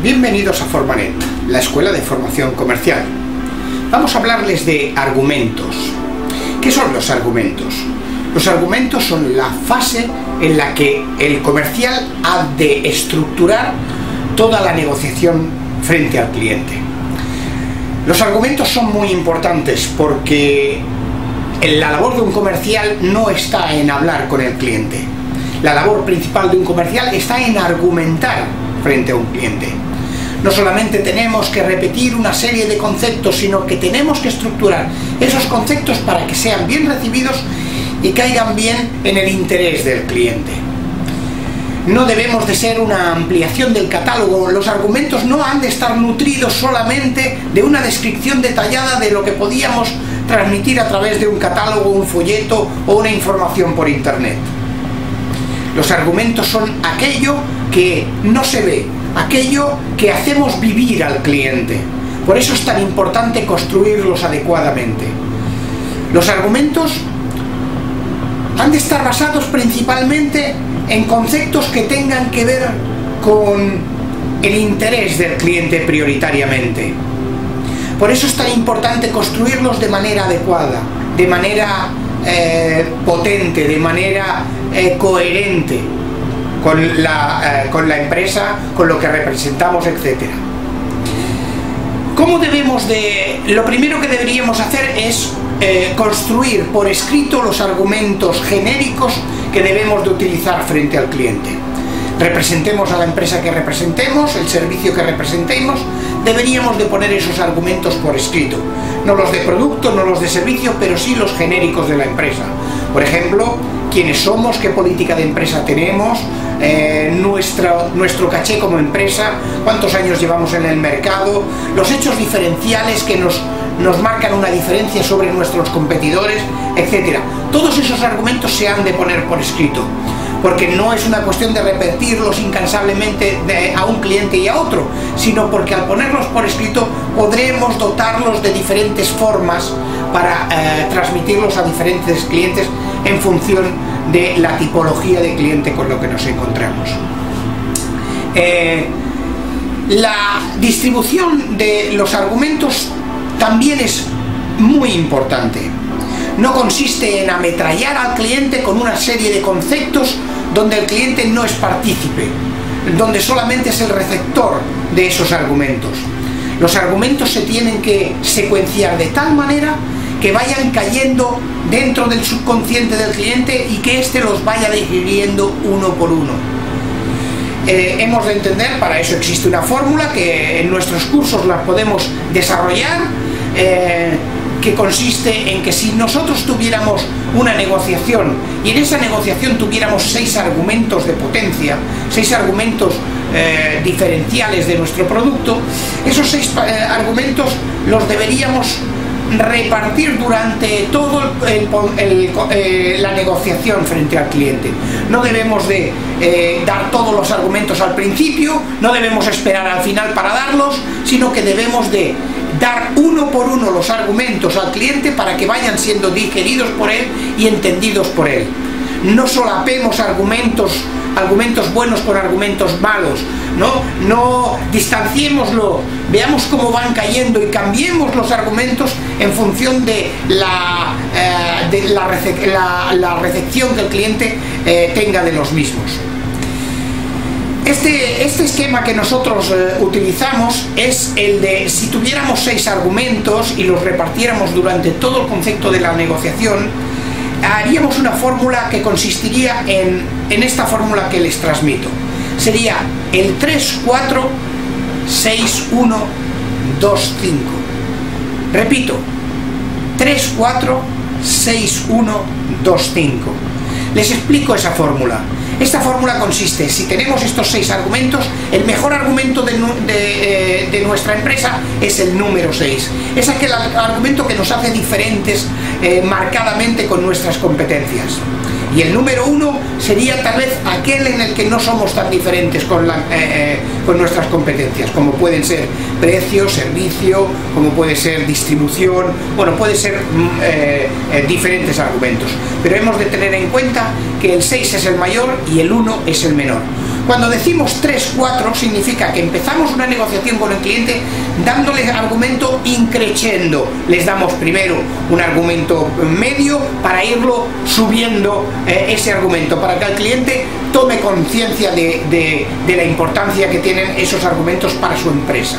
Bienvenidos a Formanet, la escuela de formación comercial. Vamos a hablarles de argumentos. ¿Qué son los argumentos? Los argumentos son la fase en la que el comercial ha de estructurar toda la negociación frente al cliente. Los argumentos son muy importantes porque la labor de un comercial no está en hablar con el cliente. La labor principal de un comercial está en argumentar frente a un cliente. No solamente tenemos que repetir una serie de conceptos, sino que tenemos que estructurar esos conceptos para que sean bien recibidos y caigan bien en el interés del cliente. No debemos de ser una ampliación del catálogo. Los argumentos no han de estar nutridos solamente de una descripción detallada de lo que podíamos transmitir a través de un catálogo, un folleto o una información por internet. Los argumentos son aquello que no se ve, aquello que hacemos vivir al cliente. Por eso es tan importante construirlos adecuadamente. Los argumentos han de estar basados principalmente en conceptos que tengan que ver con el interés del cliente prioritariamente. Por eso es tan importante construirlos de manera adecuada, de manera potente, de manera coherente con la empresa, con lo que representamos, etc. Lo primero que deberíamos hacer es construir por escrito los argumentos genéricos que debemos de utilizar frente al cliente. Representemos a la empresa que representemos, el servicio que representemos, deberíamos de poner esos argumentos por escrito. No los de producto, no los de servicio, pero sí los genéricos de la empresa. Por ejemplo, quiénes somos, qué política de empresa tenemos, nuestro caché como empresa, cuántos años llevamos en el mercado, los hechos diferenciales que nos marcan una diferencia sobre nuestros competidores, etc. Todos esos argumentos se han de poner por escrito, porque no es una cuestión de repetirlos incansablemente a un cliente y a otro, sino porque al ponerlos por escrito podremos dotarlos de diferentes formas para transmitirlos a diferentes clientes en función de la tipología de cliente con lo que nos encontramos. La distribución de los argumentos también es muy importante. No consiste en ametrallar al cliente con una serie de conceptos donde el cliente no es partícipe, donde solamente es el receptor de esos argumentos. Los argumentos se tienen que secuenciar de tal manera que vayan cayendo dentro del subconsciente del cliente y que éste los vaya digiriendo uno por uno. Hemos de entender, para eso existe una fórmula que en nuestros cursos la podemos desarrollar, que consiste en que si nosotros tuviéramos una negociación y en esa negociación tuviéramos 6 argumentos de potencia, 6 argumentos diferenciales de nuestro producto, esos 6 argumentos los deberíamos repartir durante toda la negociación frente al cliente. No debemos de dar todos los argumentos al principio, no debemos esperar al final para darlos, sino que debemos de dar uno por uno los argumentos al cliente para que vayan siendo digeridos por él y entendidos por él. No solapemos argumentos buenos con argumentos malos, no distanciémoslo, veamos cómo van cayendo y cambiemos los argumentos en función de la recepción que el cliente tenga de los mismos. Este esquema que nosotros utilizamos es el de, si tuviéramos 6 argumentos y los repartiéramos durante todo el concepto de la negociación, haríamos una fórmula que consistiría en esta fórmula que les transmito. Sería el 3, 4, 6, 1, 2, 5. Repito, 3, 4, 6, 1, 2, 5. Les explico esa fórmula. Esta fórmula consiste, si tenemos estos 6 argumentos, el mejor argumento de nuestra empresa es el número 6. Es aquel argumento que nos hace diferentes marcadamente con nuestras competencias. Y el número 1 sería tal vez aquel en el que no somos tan diferentes con nuestras competencias, como pueden ser precio, servicio, como puede ser distribución, bueno, puede ser diferentes argumentos. Pero hemos de tener en cuenta que el 6 es el mayor y el 1 es el menor. Cuando decimos 3-4 significa que empezamos una negociación con el cliente dándole argumento increciendo. Les damos primero un argumento medio para irlo subiendo ese argumento, para que el cliente tome conciencia de la importancia que tienen esos argumentos para su empresa.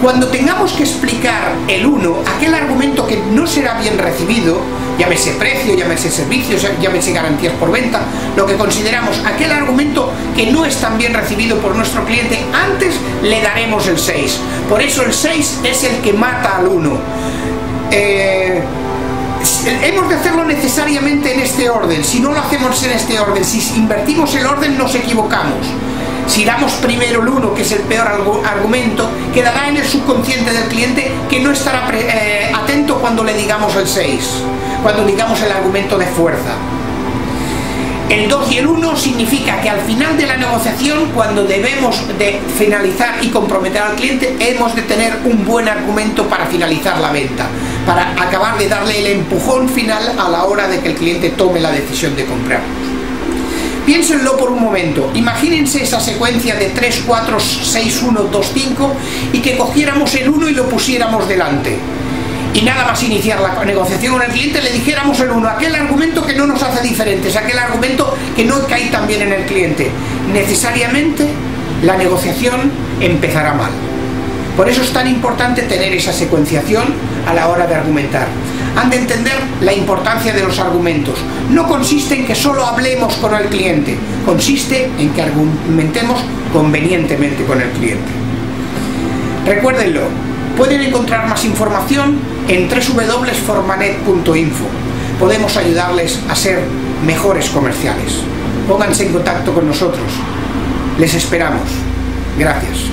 Cuando tengamos que explicar el 1, aquel argumento que no será bien recibido, llámese precio, llámese servicios, llámese garantías por venta, lo que consideramos aquel argumento que no es tan bien recibido por nuestro cliente, antes le daremos el 6. Por eso el 6 es el que mata al 1. Hemos de hacerlo necesariamente en este orden. Si no lo hacemos en este orden, si invertimos el orden, nos equivocamos. Si damos primero el 1, que es el peor argumento, quedará en el subconsciente del cliente, que no estará atento cuando le digamos el 6, cuando digamos el argumento de fuerza. El 2 y el 1 significa que al final de la negociación, cuando debemos de finalizar y comprometer al cliente, hemos de tener un buen argumento para finalizar la venta, para acabar de darle el empujón final a la hora de que el cliente tome la decisión de comprarnos. Piénsenlo por un momento, imagínense esa secuencia de 3, 4, 6, 1, 2, 5 y que cogiéramos el 1 y lo pusiéramos delante. Y nada más iniciar la negociación con el cliente le dijéramos el 1, aquel argumento que no nos hace diferentes, aquel argumento que no cae tan bien en el cliente. Necesariamente la negociación empezará mal. Por eso es tan importante tener esa secuenciación a la hora de argumentar. Han de entender la importancia de los argumentos. No consiste en que solo hablemos con el cliente, consiste en que argumentemos convenientemente con el cliente. Recuérdenlo, pueden encontrar más información en www.formanet.info. Podemos ayudarles a ser mejores comerciales. Pónganse en contacto con nosotros. Les esperamos. Gracias.